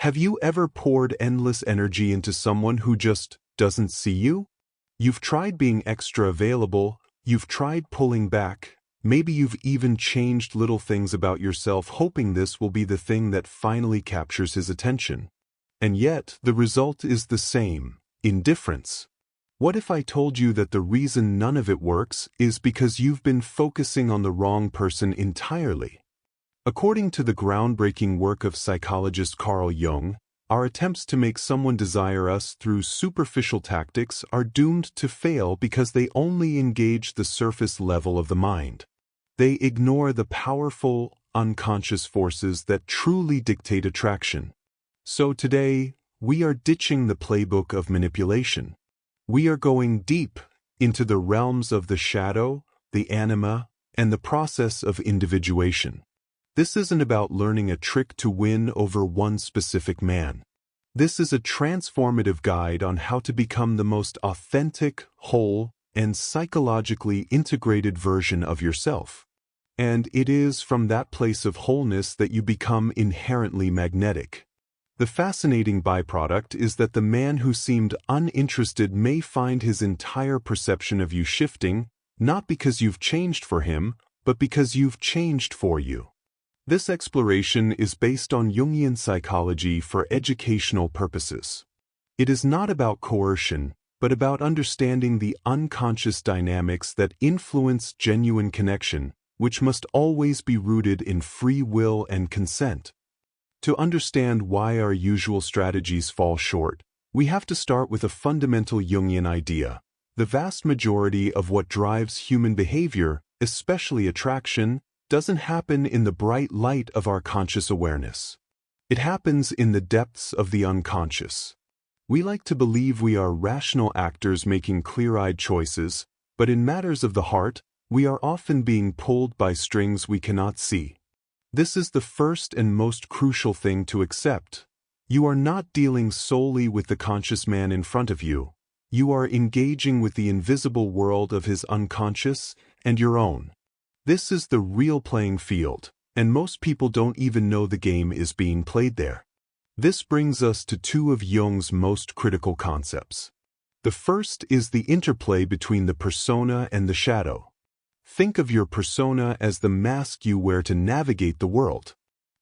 Have you ever poured endless energy into someone who just doesn't see you? You've tried being extra available, you've tried pulling back, maybe you've even changed little things about yourself hoping this will be the thing that finally captures his attention. And yet, the result is the same: indifference. What if I told you that the reason none of it works is because you've been focusing on the wrong person entirely? According to the groundbreaking work of psychologist Carl Jung, our attempts to make someone desire us through superficial tactics are doomed to fail because they only engage the surface level of the mind. They ignore the powerful, unconscious forces that truly dictate attraction. So today, we are ditching the playbook of manipulation. We are going deep into the realms of the shadow, the anima, and the process of individuation. This isn't about learning a trick to win over one specific man. This is a transformative guide on how to become the most authentic, whole, and psychologically integrated version of yourself. And it is from that place of wholeness that you become inherently magnetic. The fascinating byproduct is that the man who seemed uninterested may find his entire perception of you shifting, not because you've changed for him, but because you've changed for you. This exploration is based on Jungian psychology for educational purposes. It is not about coercion, but about understanding the unconscious dynamics that influence genuine connection, which must always be rooted in free will and consent. To understand why our usual strategies fall short, we have to start with a fundamental Jungian idea. The vast majority of what drives human behavior, especially attraction, doesn't happen in the bright light of our conscious awareness. It happens in the depths of the unconscious. We like to believe we are rational actors making clear-eyed choices, but in matters of the heart, we are often being pulled by strings we cannot see. This is the first and most crucial thing to accept. You are not dealing solely with the conscious man in front of you. You are engaging with the invisible world of his unconscious and your own. This is the real playing field, and most people don't even know the game is being played there. This brings us to two of Jung's most critical concepts. The first is the interplay between the persona and the shadow. Think of your persona as the mask you wear to navigate the world.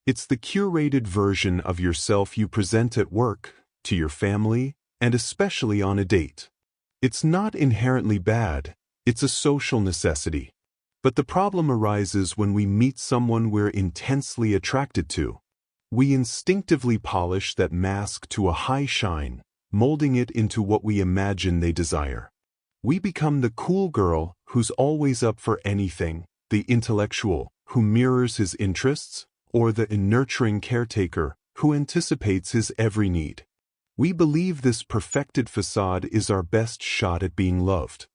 It's the curated version of yourself you present at work, to your family, and especially on a date. It's not inherently bad, it's a social necessity. But the problem arises when we meet someone we're intensely attracted to. We instinctively polish that mask to a high shine, molding it into what we imagine they desire. We become the cool girl who's always up for anything, the intellectual who mirrors his interests, or the nurturing caretaker who anticipates his every need. We believe this perfected facade is our best shot at being loved.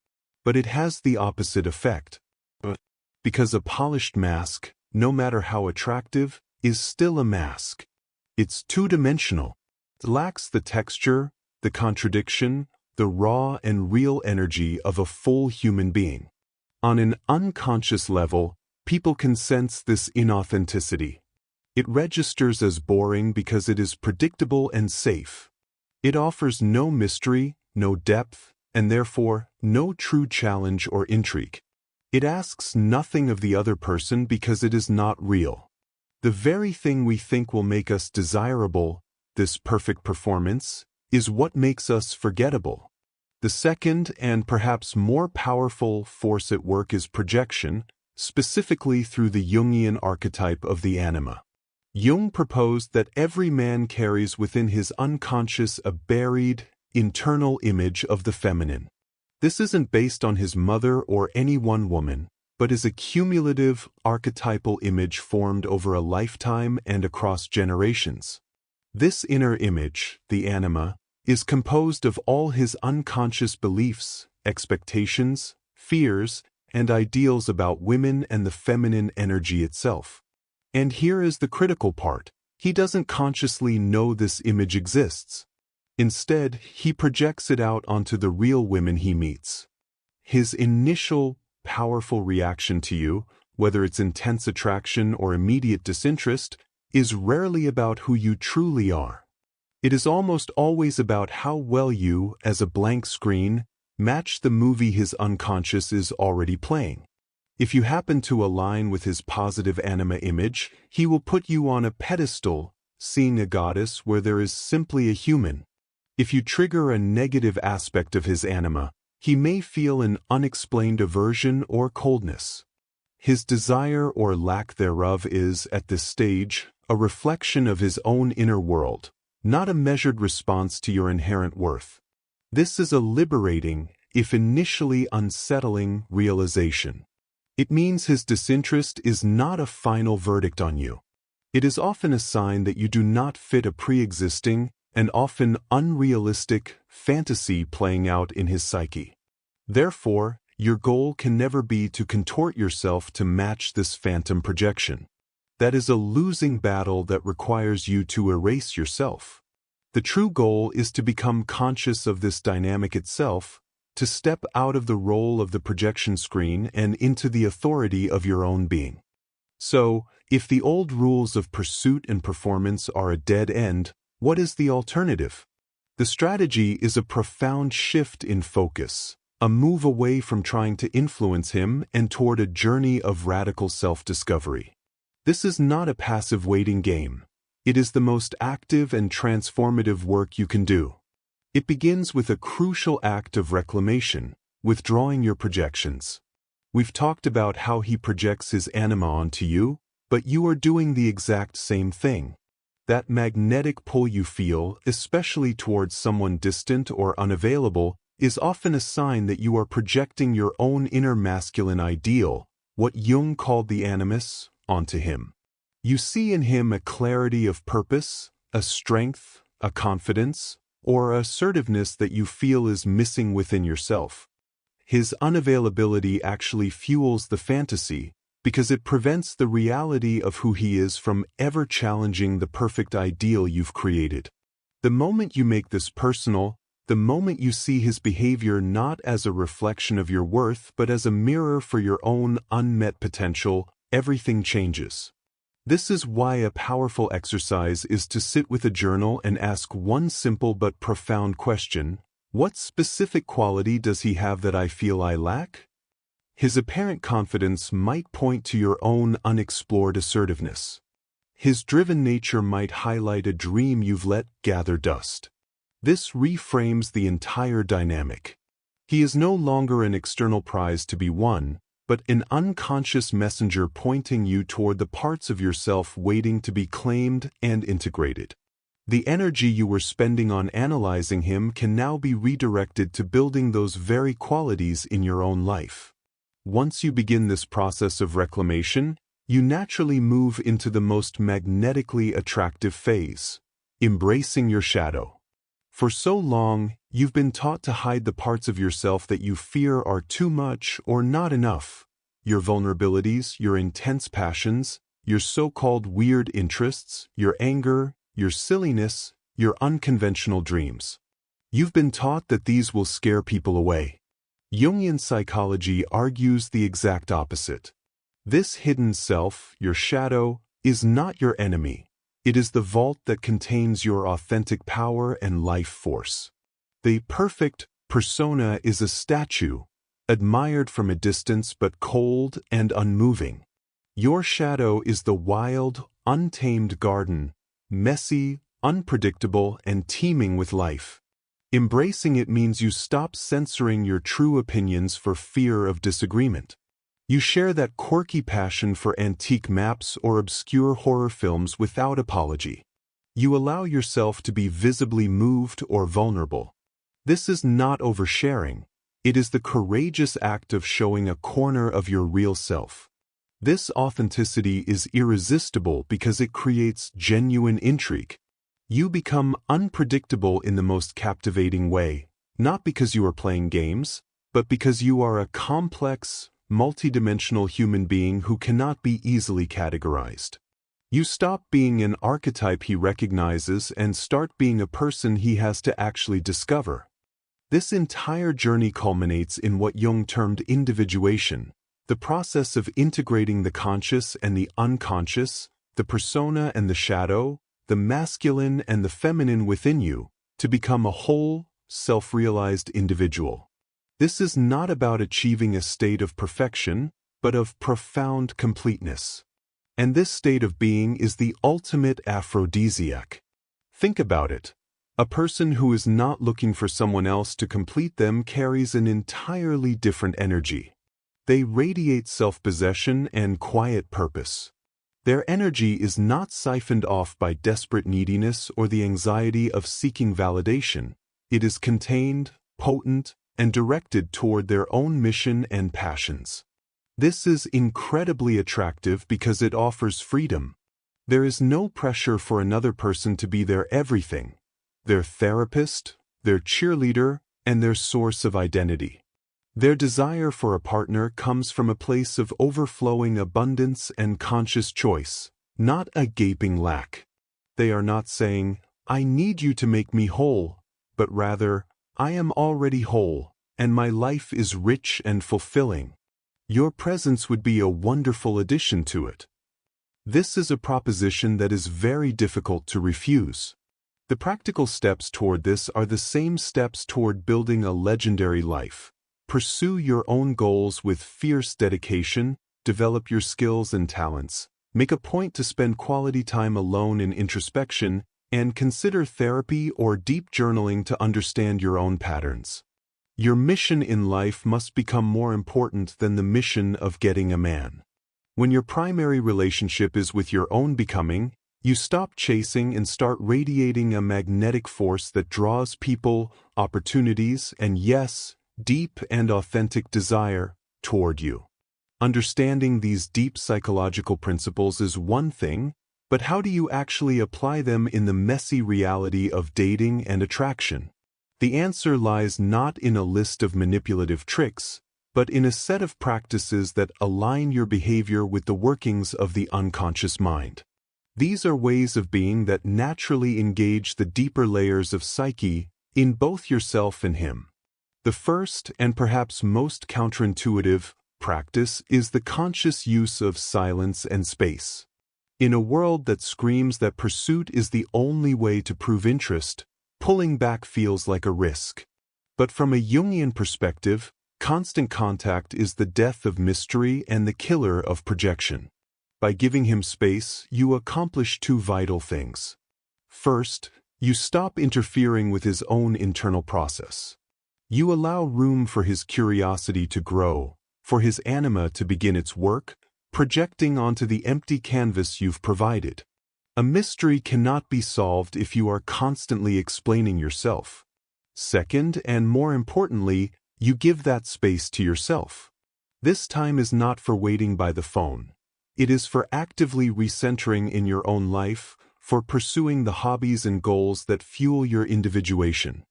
But it has the opposite effect. Because a polished mask, no matter how attractive, is still a mask. It's two-dimensional. It lacks the texture, the contradiction, the raw and real energy of a full human being. On an unconscious level, people can sense this inauthenticity. It registers as boring because it is predictable and safe. It offers no mystery, no depth, and therefore no true challenge or intrigue. It asks nothing of the other person because it is not real. The very thing we think will make us desirable, this perfect performance, is what makes us forgettable. The second and perhaps more powerful force at work is projection, specifically through the Jungian archetype of the anima. Jung proposed that every man carries within his unconscious a buried, internal image of the feminine. This isn't based on his mother or any one woman, but is a cumulative, archetypal image formed over a lifetime and across generations. This inner image, the anima, is composed of all his unconscious beliefs, expectations, fears, and ideals about women and the feminine energy itself. And here is the critical part: he doesn't consciously know this image exists. Instead, he projects it out onto the real women he meets. His initial, powerful reaction to you, whether it's intense attraction or immediate disinterest, is rarely about who you truly are. It is almost always about how well you, as a blank screen, match the movie his unconscious is already playing. If you happen to align with his positive anima image, he will put you on a pedestal, seeing a goddess where there is simply a human. If you trigger a negative aspect of his anima, he may feel an unexplained aversion or coldness. His desire or lack thereof is, at this stage, a reflection of his own inner world, not a measured response to your inherent worth. This is a liberating, if initially unsettling, realization. It means his disinterest is not a final verdict on you. It is often a sign that you do not fit a pre-existing, and often unrealistic, fantasy playing out in his psyche. Therefore, your goal can never be to contort yourself to match this phantom projection. That is a losing battle that requires you to erase yourself. The true goal is to become conscious of this dynamic itself, to step out of the role of the projection screen and into the authority of your own being. So, if the old rules of pursuit and performance are a dead end, what is the alternative? The strategy is a profound shift in focus, a move away from trying to influence him and toward a journey of radical self-discovery. This is not a passive waiting game. It is the most active and transformative work you can do. It begins with a crucial act of reclamation, withdrawing your projections. We've talked about how he projects his anima onto you, but you are doing the exact same thing. That magnetic pull you feel, especially towards someone distant or unavailable, is often a sign that you are projecting your own inner masculine ideal, what Jung called the animus, onto him. You see in him a clarity of purpose, a strength, a confidence, or assertiveness that you feel is missing within yourself. His unavailability actually fuels the fantasy, because it prevents the reality of who he is from ever challenging the perfect ideal you've created. The moment you make this personal, the moment you see his behavior not as a reflection of your worth but as a mirror for your own unmet potential, everything changes. This is why a powerful exercise is to sit with a journal and ask one simple but profound question: what specific quality does he have that I feel I lack? His apparent confidence might point to your own unexplored assertiveness. His driven nature might highlight a dream you've let gather dust. This reframes the entire dynamic. He is no longer an external prize to be won, but an unconscious messenger pointing you toward the parts of yourself waiting to be claimed and integrated. The energy you were spending on analyzing him can now be redirected to building those very qualities in your own life. Once you begin this process of reclamation, you naturally move into the most magnetically attractive phase, embracing your shadow. For so long, you've been taught to hide the parts of yourself that you fear are too much or not enough. Your vulnerabilities, your intense passions, your so-called weird interests, your anger, your silliness, your unconventional dreams. You've been taught that these will scare people away. Jungian psychology argues the exact opposite. This hidden self, your shadow, is not your enemy. It is the vault that contains your authentic power and life force. The perfect persona is a statue, admired from a distance but cold and unmoving. Your shadow is the wild, untamed garden, messy, unpredictable, and teeming with life. Embracing it means you stop censoring your true opinions for fear of disagreement. You share that quirky passion for antique maps or obscure horror films without apology. You allow yourself to be visibly moved or vulnerable. This is not oversharing. It is the courageous act of showing a corner of your real self. This authenticity is irresistible because it creates genuine intrigue. You become unpredictable in the most captivating way, not because you are playing games, but because you are a complex, multidimensional human being who cannot be easily categorized. You stop being an archetype he recognizes and start being a person he has to actually discover. This entire journey culminates in what Jung termed individuation, the process of integrating the conscious and the unconscious, the persona and the shadow, the masculine and the feminine within you, to become a whole, self-realized individual. This is not about achieving a state of perfection, but of profound completeness. And this state of being is the ultimate aphrodisiac. Think about it. A person who is not looking for someone else to complete them carries an entirely different energy. They radiate self-possession and quiet purpose. Their energy is not siphoned off by desperate neediness or the anxiety of seeking validation. It is contained, potent, and directed toward their own mission and passions. This is incredibly attractive because it offers freedom. There is no pressure for another person to be their everything, their therapist, their cheerleader, and their source of identity. Their desire for a partner comes from a place of overflowing abundance and conscious choice, not a gaping lack. They are not saying, "I need you to make me whole," but rather, "I am already whole, and my life is rich and fulfilling. Your presence would be a wonderful addition to it." This is a proposition that is very difficult to refuse. The practical steps toward this are the same steps toward building a legendary life. Pursue your own goals with fierce dedication, develop your skills and talents, make a point to spend quality time alone in introspection, and consider therapy or deep journaling to understand your own patterns. Your mission in life must become more important than the mission of getting a man. When your primary relationship is with your own becoming, you stop chasing and start radiating a magnetic force that draws people, opportunities, and yes, deep and authentic desire toward you. Understanding these deep psychological principles is one thing, but how do you actually apply them in the messy reality of dating and attraction? The answer lies not in a list of manipulative tricks, but in a set of practices that align your behavior with the workings of the unconscious mind. These are ways of being that naturally engage the deeper layers of psyche in both yourself and him. The first, and perhaps most counterintuitive, practice is the conscious use of silence and space. In a world that screams that pursuit is the only way to prove interest, pulling back feels like a risk. But from a Jungian perspective, constant contact is the death of mystery and the killer of projection. By giving him space, you accomplish two vital things. First, you stop interfering with his own internal process. You allow room for his curiosity to grow, for his anima to begin its work, projecting onto the empty canvas you've provided. A mystery cannot be solved if you are constantly explaining yourself. Second, and more importantly, you give that space to yourself. This time is not for waiting by the phone. It is for actively recentering in your own life, for pursuing the hobbies and goals that fuel your individuation.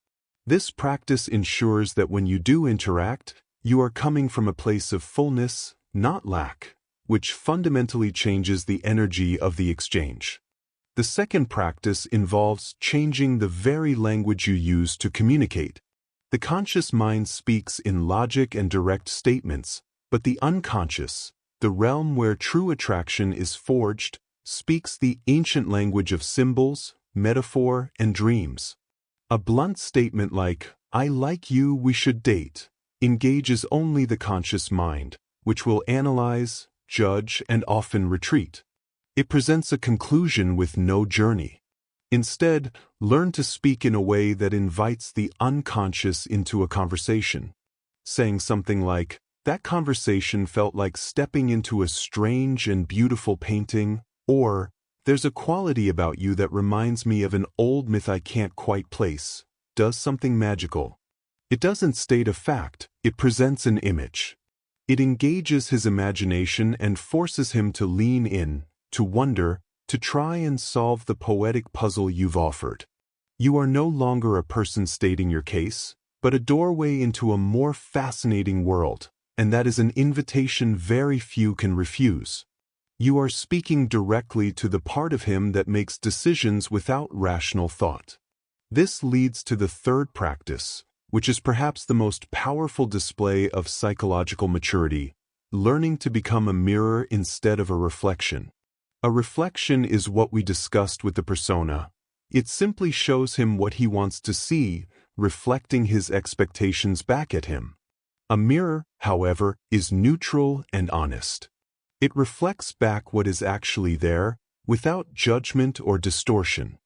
This practice ensures that when you do interact, you are coming from a place of fullness, not lack, which fundamentally changes the energy of the exchange. The second practice involves changing the very language you use to communicate. The conscious mind speaks in logic and direct statements, but the unconscious, the realm where true attraction is forged, speaks the ancient language of symbols, metaphor, and dreams. A blunt statement like, "I like you, we should date," engages only the conscious mind, which will analyze, judge, and often retreat. It presents a conclusion with no journey. Instead, learn to speak in a way that invites the unconscious into a conversation. Saying something like, "That conversation felt like stepping into a strange and beautiful painting," or, "There's a quality about you that reminds me of an old myth I can't quite place," does something magical. It doesn't state a fact, it presents an image. It engages his imagination and forces him to lean in, to wonder, to try and solve the poetic puzzle you've offered. You are no longer a person stating your case, but a doorway into a more fascinating world, and that is an invitation very few can refuse. You are speaking directly to the part of him that makes decisions without rational thought. This leads to the third practice, which is perhaps the most powerful display of psychological maturity, learning to become a mirror instead of a reflection. A reflection is what we discussed with the persona. It simply shows him what he wants to see, reflecting his expectations back at him. A mirror, however, is neutral and honest. It reflects back what is actually there, without judgment or distortion.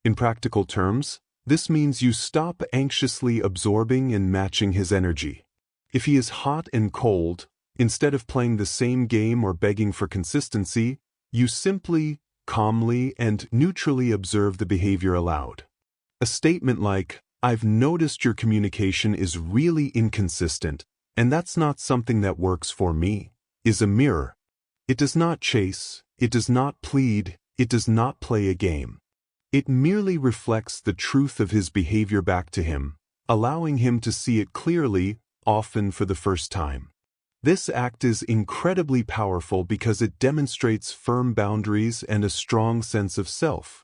In practical terms, this means you stop anxiously absorbing and matching his energy. If he is hot and cold, instead of playing the same game or begging for consistency, you simply, calmly, and neutrally observe the behavior aloud. A statement like, "I've noticed your communication is really inconsistent, and that's not something that works for me," is a mirror. It does not chase, it does not plead, it does not play a game. It merely reflects the truth of his behavior back to him, allowing him to see it clearly, often for the first time. This act is incredibly powerful because it demonstrates firm boundaries and a strong sense of self.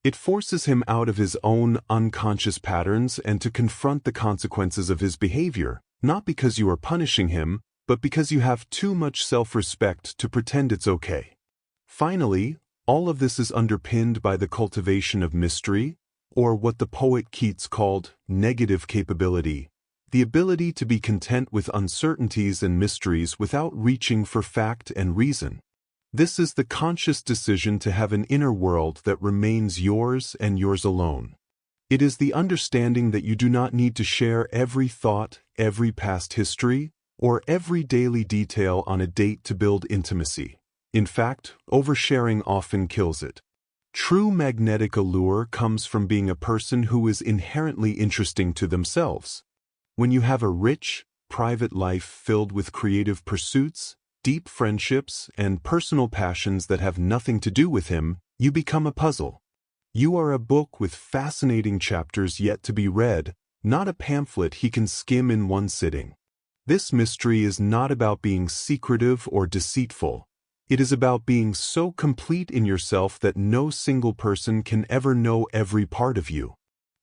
It forces him out of his own unconscious patterns and to confront the consequences of his behavior, not because you are punishing him, but because you have too much self-respect to pretend it's okay. Finally, all of this is underpinned by the cultivation of mystery, or what the poet Keats called negative capability, the ability to be content with uncertainties and mysteries without reaching for fact and reason. This is the conscious decision to have an inner world that remains yours and yours alone. It is the understanding that you do not need to share every thought, every past history, or every daily detail on a date to build intimacy. In fact, oversharing often kills it. True magnetic allure comes from being a person who is inherently interesting to themselves. When you have a rich, private life filled with creative pursuits, deep friendships, and personal passions that have nothing to do with him, you become a puzzle. You are a book with fascinating chapters yet to be read, not a pamphlet he can skim in one sitting. This mystery is not about being secretive or deceitful. It is about being so complete in yourself that no single person can ever know every part of you.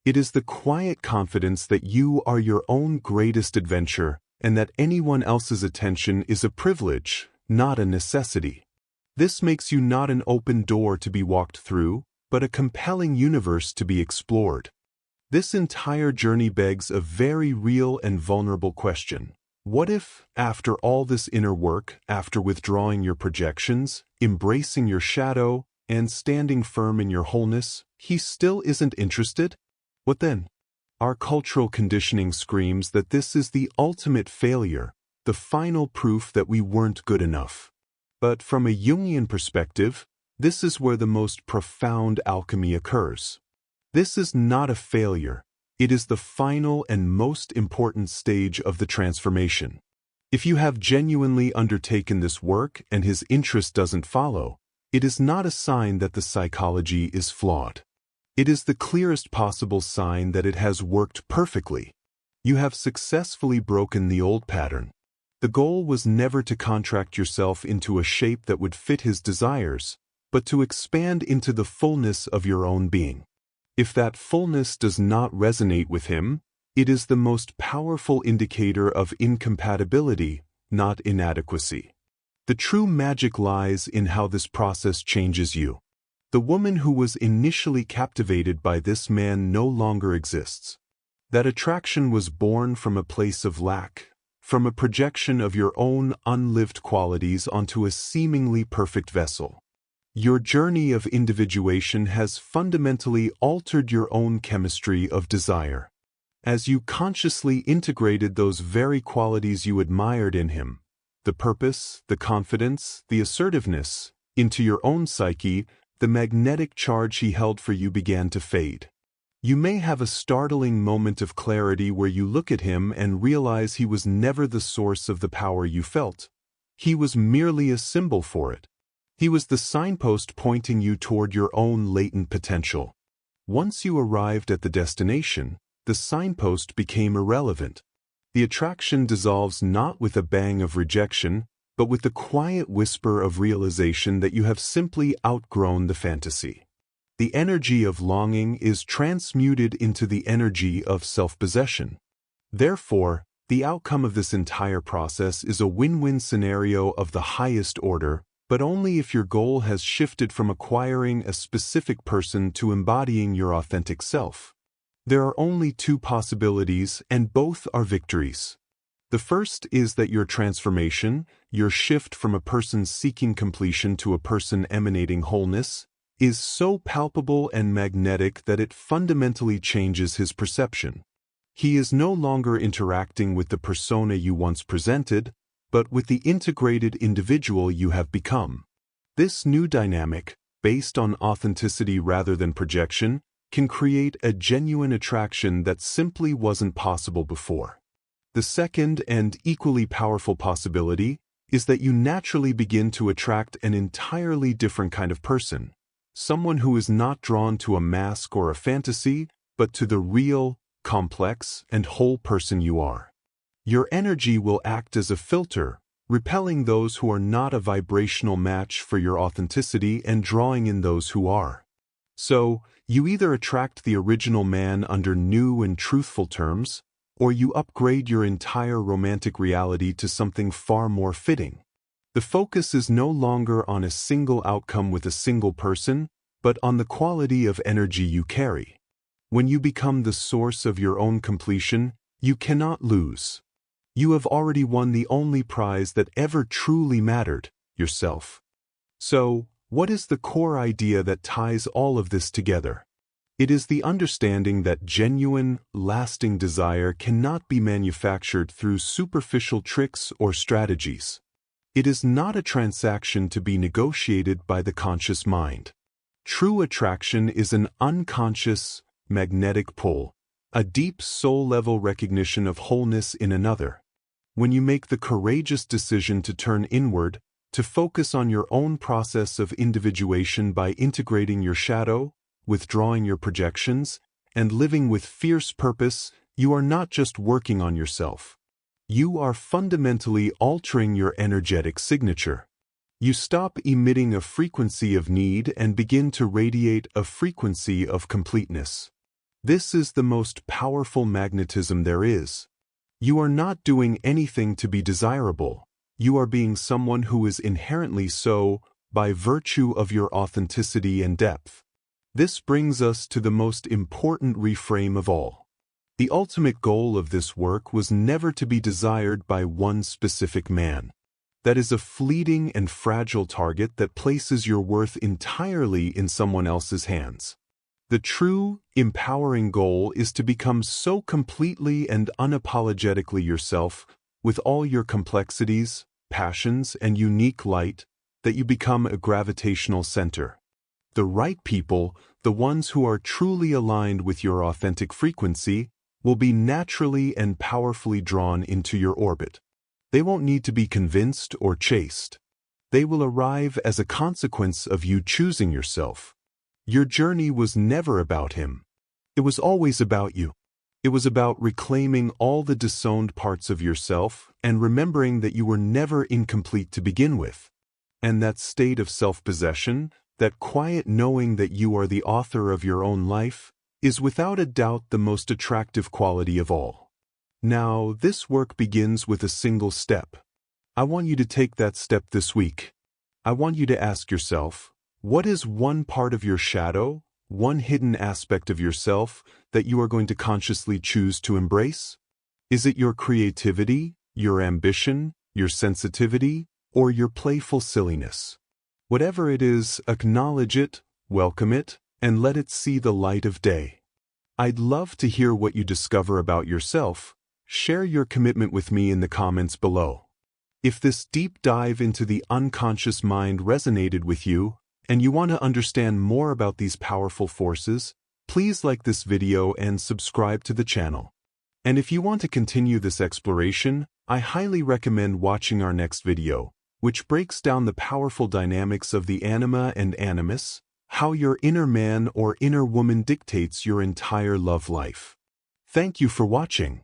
It is the quiet confidence that you are your own greatest adventure and that anyone else's attention is a privilege, not a necessity. This makes you not an open door to be walked through, but a compelling universe to be explored. This entire journey begs a very real and vulnerable question. What if, after all this inner work, after withdrawing your projections, embracing your shadow, and standing firm in your wholeness, he still isn't interested? What then? Our cultural conditioning screams that this is the ultimate failure, the final proof that we weren't good enough. But from a Jungian perspective, this is where the most profound alchemy occurs. This is not a failure. It is the final and most important stage of the transformation. If you have genuinely undertaken this work and his interest doesn't follow, it is not a sign that the psychology is flawed. It is the clearest possible sign that it has worked perfectly. You have successfully broken the old pattern. The goal was never to contract yourself into a shape that would fit his desires, but to expand into the fullness of your own being. If that fullness does not resonate with him, it is the most powerful indicator of incompatibility, not inadequacy. The true magic lies in how this process changes you. The woman who was initially captivated by this man no longer exists. That attraction was born from a place of lack, from a projection of your own unlived qualities onto a seemingly perfect vessel. Your journey of individuation has fundamentally altered your own chemistry of desire. As you consciously integrated those very qualities you admired in him, the purpose, the confidence, the assertiveness, into your own psyche, the magnetic charge he held for you began to fade. You may have a startling moment of clarity where you look at him and realize he was never the source of the power you felt. He was merely a symbol for it. He was the signpost pointing you toward your own latent potential. Once you arrived at the destination, the signpost became irrelevant. The attraction dissolves not with a bang of rejection, but with the quiet whisper of realization that you have simply outgrown the fantasy. The energy of longing is transmuted into the energy of self-possession. Therefore, the outcome of this entire process is a win-win scenario of the highest order, but only if your goal has shifted from acquiring a specific person to embodying your authentic self. There are only two possibilities, and both are victories. The first is that your transformation, your shift from a person seeking completion to a person emanating wholeness, is so palpable and magnetic that it fundamentally changes his perception. He is no longer interacting with the persona you once presented, but with the integrated individual you have become. This new dynamic, based on authenticity rather than projection, can create a genuine attraction that simply wasn't possible before. The second and equally powerful possibility is that you naturally begin to attract an entirely different kind of person, someone who is not drawn to a mask or a fantasy, but to the real, complex, and whole person you are. Your energy will act as a filter, repelling those who are not a vibrational match for your authenticity and drawing in those who are. So, you either attract the original man under new and truthful terms, or you upgrade your entire romantic reality to something far more fitting. The focus is no longer on a single outcome with a single person, but on the quality of energy you carry. When you become the source of your own completion, you cannot lose. You have already won the only prize that ever truly mattered, yourself. So, what is the core idea that ties all of this together? It is the understanding that genuine, lasting desire cannot be manufactured through superficial tricks or strategies. It is not a transaction to be negotiated by the conscious mind. True attraction is an unconscious, magnetic pull, a deep soul-level recognition of wholeness in another. When you make the courageous decision to turn inward, to focus on your own process of individuation by integrating your shadow, withdrawing your projections, and living with fierce purpose, you are not just working on yourself. You are fundamentally altering your energetic signature. You stop emitting a frequency of need and begin to radiate a frequency of completeness. This is the most powerful magnetism there is. You are not doing anything to be desirable. You are being someone who is inherently so, by virtue of your authenticity and depth. This brings us to the most important reframe of all. The ultimate goal of this work was never to be desired by one specific man. That is a fleeting and fragile target that places your worth entirely in someone else's hands. The true, empowering goal is to become so completely and unapologetically yourself, with all your complexities, passions, and unique light, that you become a gravitational center. The right people, the ones who are truly aligned with your authentic frequency, will be naturally and powerfully drawn into your orbit. They won't need to be convinced or chased. They will arrive as a consequence of you choosing yourself. Your journey was never about him. It was always about you. It was about reclaiming all the disowned parts of yourself and remembering that you were never incomplete to begin with. And that state of self-possession, that quiet knowing that you are the author of your own life, is without a doubt the most attractive quality of all. Now, this work begins with a single step. I want you to take that step this week. I want you to ask yourself, what is one part of your shadow, one hidden aspect of yourself, that you are going to consciously choose to embrace? Is it your creativity, your ambition, your sensitivity, or your playful silliness? Whatever it is, acknowledge it, welcome it, and let it see the light of day. I'd love to hear what you discover about yourself. Share your commitment with me in the comments below. If this deep dive into the unconscious mind resonated with you, and you want to understand more about these powerful forces, please like this video and subscribe to the channel. And if you want to continue this exploration, I highly recommend watching our next video, which breaks down the powerful dynamics of the anima and animus, how your inner man or inner woman dictates your entire love life. Thank you for watching.